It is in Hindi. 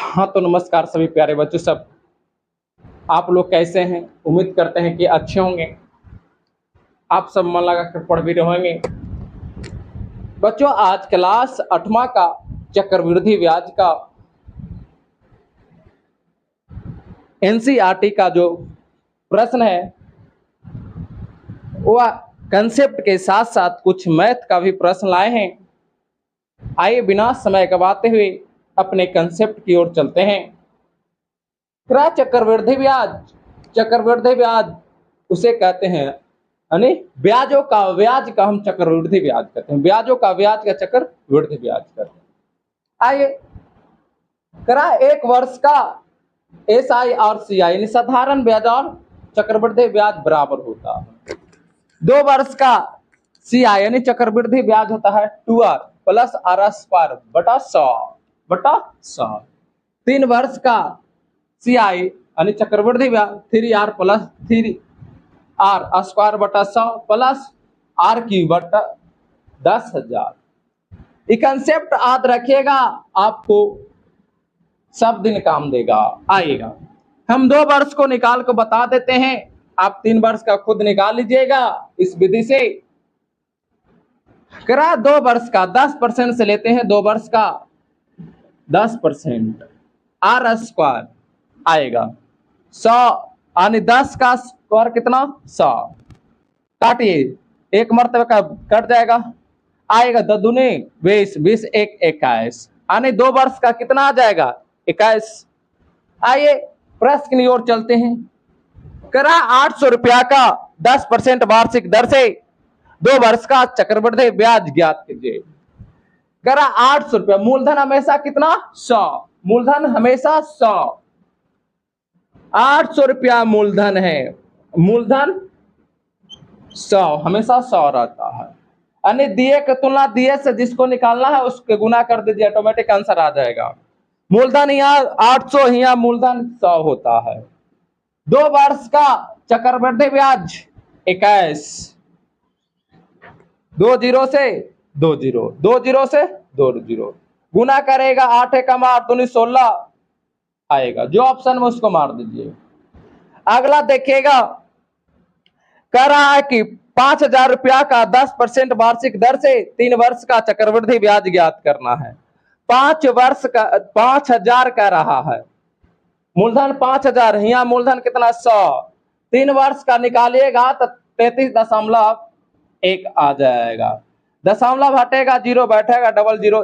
हाँ तो नमस्कार सभी प्यारे बच्चों सब। आप लोग कैसे हैं? उम्मीद करते हैं कि अच्छे होंगे। आप सब मन लगा कर पढ़ भी रहेंगे। बच्चों आज क्लास 8वां का चक्रवृद्धि ब्याज का एनसीईआरटी का जो प्रश्न है वह कंसेप्ट के साथ साथ कुछ मैथ का भी प्रश्न लाए हैं। आइए बिना समय गवाते हुए अपने कंसेप्ट की ओर चलते हैं। चक्रवृद्धि ब्याज उसे कहते हैं यानी ब्याज का हम चक्रवृद्धि ब्याज कहते हैं। ब्याजों का ब्याज का चक्रवृद्धि ब्याज कहते हैं। आइए एक वर्ष का एसआई और सीआई यानी साधारण ब्याज और चक्रवृद्धि ब्याज बराबर होता है। 2 वर्ष का सीआई यानी चक्रवृद्धि ब्याज होता है 2r प्लस r स्क्वायर बटा 100। 3 वर्ष का सीआई यानी चक्रवृद्धि ब्याज 3r प्लस 3r स्क्वायर बटा 100 प्लस r क्यूब बटा 10,000। ये कंसेप्ट याद रखिएगा, आपको सब दिन काम देगा। आइएगा हम 2 वर्ष को निकाल को बता देते हैं, आप 3 वर्ष का खुद निकाल लीजिएगा इस विधि से। 2 वर्ष का 10% से लेते हैं, 2 वर्ष का 10% r स्क्वायर आएगा 100 यानी 10 का स्क्वायर कितना 100। काटिए, एक मरतबे का कट जाएगा, आएगा 2 दूनी 20, 20 एक 21 यानी 2 वर्ष का कितना आ जाएगा 21। आइए प्रश्न की ओर चलते हैं। 800 रुपया का 10% वार्षिक दर से 2 वर्ष का चक्रवृद्धि ब्याज ज्ञात कीजिए। 800 रुपया, मूलधन हमेशा कितना 100, मूलधन हमेशा 100। 800 रुपया मूलधन है, मूलधन 100 हमेशा 100 रहता है। यानी दिए की तुलना दिए से जिसको निकालना है उसके गुना कर दीजिए, ऑटोमेटिक आंसर आ जाएगा। मूलधन यहाँ 800, यहाँ मूलधन 100 होता है। 2 वर्ष का चक्रवृद्धि ब्याज 21, 2 जीरो से 2 जीरो, 2 जीरो से 2 जीरो, गुना करेगा 8 का मार 2 16 आएगा, जो ऑप्शन में उसको मार दीजिए। अगला देखिएगा, कह रहा है कि 5,000 रुपया का 10% वार्षिक दर से 3 वर्ष का चक्रवृद्धि ब्याज ज्ञात करना है। 5 वर्ष का 5,000 कह रहा है, मूलधन 5,000, यहाँ मूलधन कितना 100, 3 वर्ष का निकालिएगा तो 33.1 आ जाएगा। दशमलव हटेगा, जीरो बैठेगा, डबल जीरो